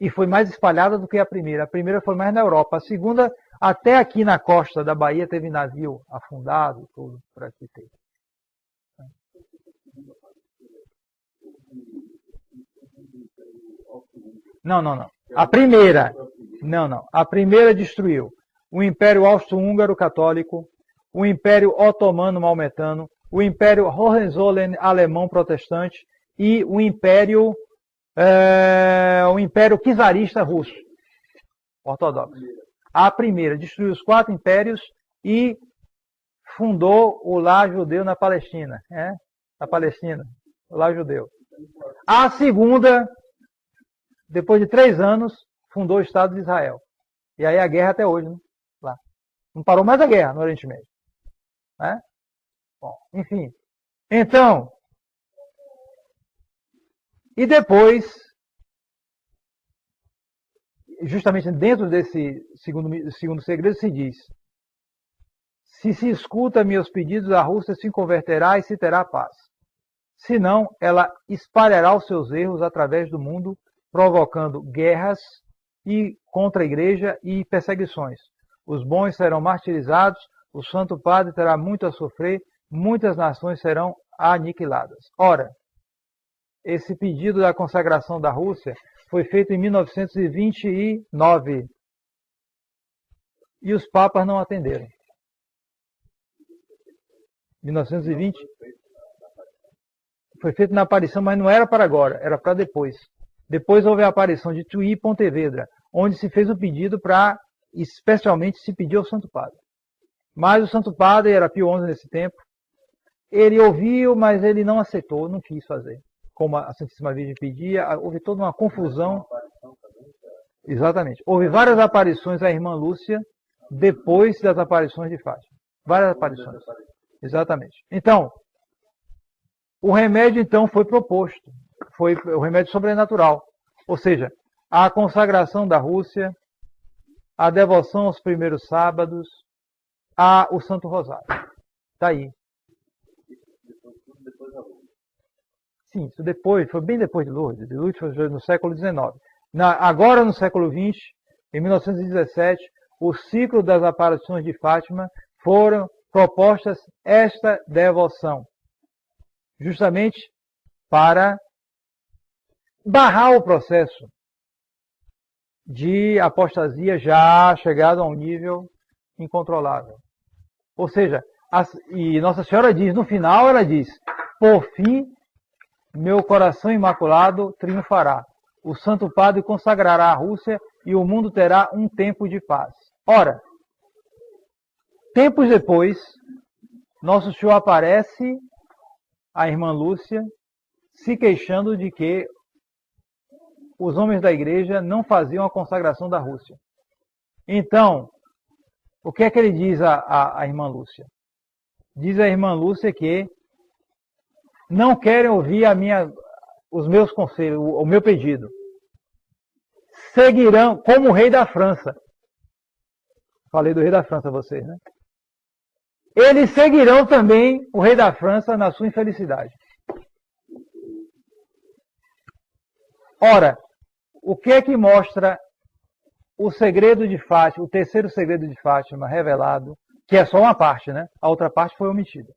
Speaker 1: E foi mais espalhada do que a primeira. A primeira foi mais na Europa. A segunda, até aqui na costa da Bahia, teve navio afundado, tudo por aqui teve. Não. A primeira. Não. A primeira destruiu o Império Austro-Húngaro católico, o Império Otomano maometano, o Império Hohenzollern alemão protestante e o Império czarista russo ortodoxo. A primeira destruiu os 4 impérios e fundou o lar judeu na Palestina. Na Palestina, o lar judeu. A segunda, depois de 3 anos, fundou o Estado de Israel. E aí a guerra até hoje, né? Lá. Não parou mais a guerra no Oriente Médio. Né? Bom, enfim. Então, e depois, justamente dentro desse segundo segredo, se diz: se escuta meus pedidos, a Rússia se converterá e se terá paz. senão ela espalhará os seus erros através do mundo, provocando guerras e contra a igreja e perseguições. Os bons serão martirizados, o Santo Padre terá muito a sofrer, muitas nações serão aniquiladas. Ora, esse pedido da consagração da Rússia foi feito em 1929 e os papas não atenderam. 1920 foi feito na aparição, mas não era para agora, era para depois. Depois houve a aparição de Tuy e Pontevedra, onde se fez o pedido para, especialmente, se pedir ao Santo Padre. Mas o Santo Padre, era Pio XI nesse tempo, ele ouviu, mas ele não aceitou, não quis fazer. Como a Santíssima Virgem pedia, houve toda uma confusão. Exatamente. Houve várias aparições à irmã Lúcia depois das aparições de Fátima. Várias aparições. Exatamente. Então, o remédio então foi proposto. Foi o remédio sobrenatural. Ou seja, a consagração da Rússia, a devoção aos primeiros sábados, o Santo Rosário. Está aí. Sim, isso depois, foi bem depois de Lourdes. Lourdes foi no século XIX. Agora, no século XX, em 1917, o ciclo das aparições de Fátima foram propostas esta devoção, justamente para barrar o processo de apostasia já chegado a um nível incontrolável. Ou seja, e Nossa Senhora diz, no final ela diz, por fim, meu coração imaculado triunfará. O Santo Padre consagrará a Rússia e o mundo terá um tempo de paz. Ora, tempos depois, Nosso Senhor aparece à irmã Lúcia se queixando de que os homens da igreja não faziam a consagração da Rússia. Então, o que é que ele diz à irmã Lúcia? Diz a irmã Lúcia que não querem ouvir os meus conselhos, o meu pedido. Seguirão como o rei da França. Falei do rei da França a vocês, né? Eles seguirão também o rei da França na sua infelicidade. Ora, o que é que mostra o segredo de Fátima, o terceiro segredo de Fátima revelado, que é só uma parte, né? A outra parte foi omitida.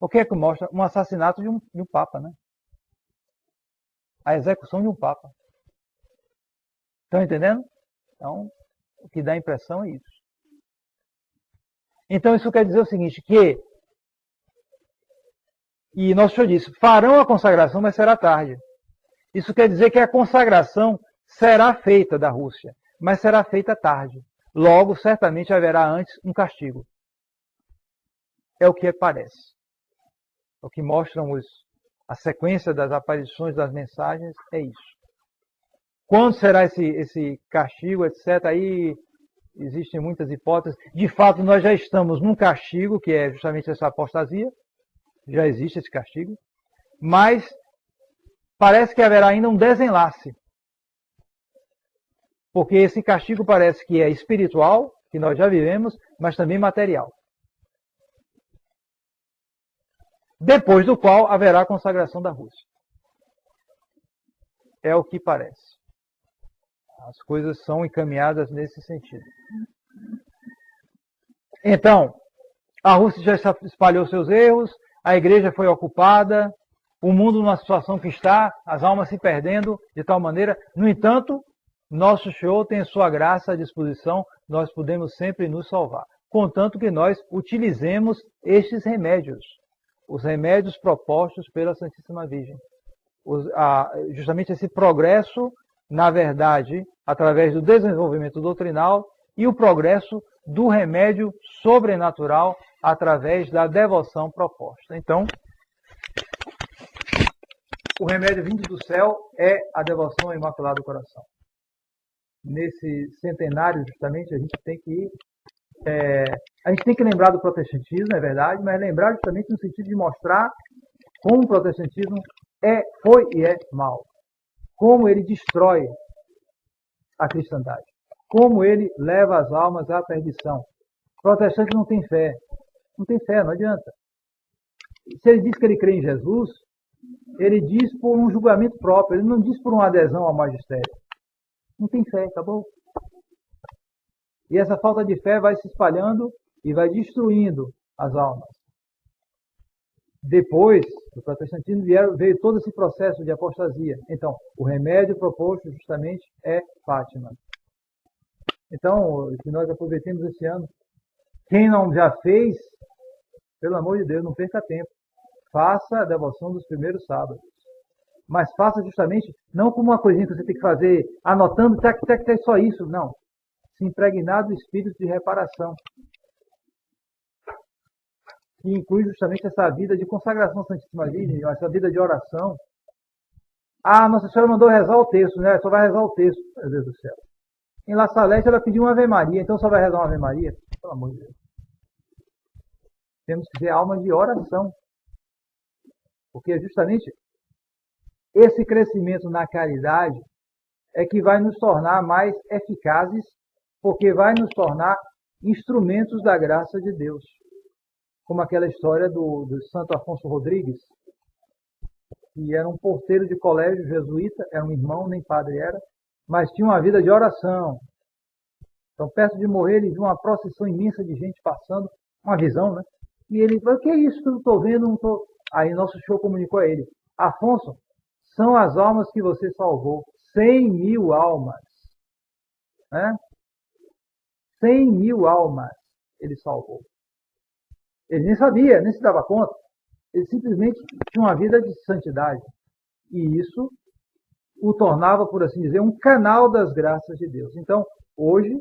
Speaker 1: O que é que mostra? Um assassinato de um Papa, né? A execução de um Papa. Estão entendendo? Então, o que dá a impressão é isso. Então, isso quer dizer o seguinte, e Nosso Senhor disse, farão a consagração, mas será tarde. Isso quer dizer que a consagração será feita da Rússia, mas será feita tarde. Logo, certamente haverá antes um castigo. É o que parece. O que mostram a sequência das aparições das mensagens é isso. Quando será esse castigo, etc., aí existem muitas hipóteses. De fato, nós já estamos num castigo, que é justamente essa apostasia. Já existe esse castigo. Mas parece que haverá ainda um desenlace. Porque esse castigo parece que é espiritual, que nós já vivemos, mas também material. Depois do qual haverá a consagração da Rússia. É o que parece. As coisas são encaminhadas nesse sentido. Então, a Rússia já espalhou seus erros, a igreja foi ocupada, o mundo numa situação que está, as almas se perdendo de tal maneira. No entanto, Nosso Senhor tem sua graça à disposição, nós podemos sempre nos salvar. Contanto que nós utilizemos estes remédios, os remédios propostos pela Santíssima Virgem. Justamente esse progresso, na verdade, através do desenvolvimento doutrinal e o progresso do remédio sobrenatural através da devoção proposta. Então, o remédio vindo do céu é a devoção ao Imaculado Coração. Nesse centenário, justamente, a gente tem que lembrar do protestantismo, é verdade, mas lembrar justamente no sentido de mostrar como o protestantismo foi e é mau. Como ele destrói a cristandade. Como ele leva as almas à perdição. O protestante não tem fé. Não tem fé, não adianta. Se ele diz que ele crê em Jesus, Ele diz por um julgamento próprio, ele não diz por uma adesão ao magistério. Não tem fé, acabou. E essa falta de fé vai se espalhando e vai destruindo as almas. Depois do protestantismo veio todo esse processo de apostasia. Então, o remédio proposto justamente é Fátima. Então, que nós aproveitemos esse ano. Quem não já fez, pelo amor de Deus, não perca tempo. Faça a devoção dos primeiros sábados. Mas faça justamente, não como uma coisinha que você tem que fazer, anotando, só isso. Não. Se impregnar do espírito de reparação. Que inclui justamente essa vida de consagração à Santíssima Virgem, essa vida de oração. Ah, Nossa Senhora mandou rezar o texto, né? Só vai rezar o texto. Meu Deus do céu. Em La Salete ela pediu uma Ave Maria, então só vai rezar uma Ave Maria? Pelo amor de Deus. Temos que ter alma de oração. Porque justamente esse crescimento na caridade é que vai nos tornar mais eficazes, porque vai nos tornar instrumentos da graça de Deus. Como aquela história do Santo Afonso Rodrigues, que era um porteiro de colégio jesuíta, era um irmão, nem padre era, mas tinha uma vida de oração. Então, perto de morrer, ele viu uma procissão imensa de gente passando, uma visão, né? E ele falou, o que é isso que eu estou vendo? Não tô... Aí nosso Senhor comunicou a ele, Afonso, são as almas que você salvou, 100.000 almas. Né? 100.000 almas ele salvou. Ele nem sabia, nem se dava conta. Ele simplesmente tinha uma vida de santidade. E isso o tornava, por assim dizer, um canal das graças de Deus. Então, hoje,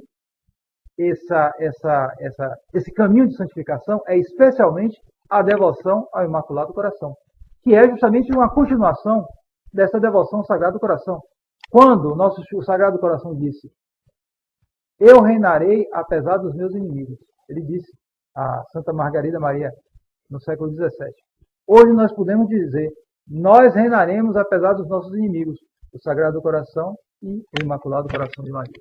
Speaker 1: esse caminho de santificação é especialmente a devoção ao Imaculado Coração, que é justamente uma continuação dessa devoção ao Sagrado Coração. Quando o Sagrado Coração disse, eu reinarei apesar dos meus inimigos. Ele disse a Santa Margarida Maria, no século XVII. Hoje nós podemos dizer, nós reinaremos apesar dos nossos inimigos, o Sagrado Coração e o Imaculado Coração de Maria.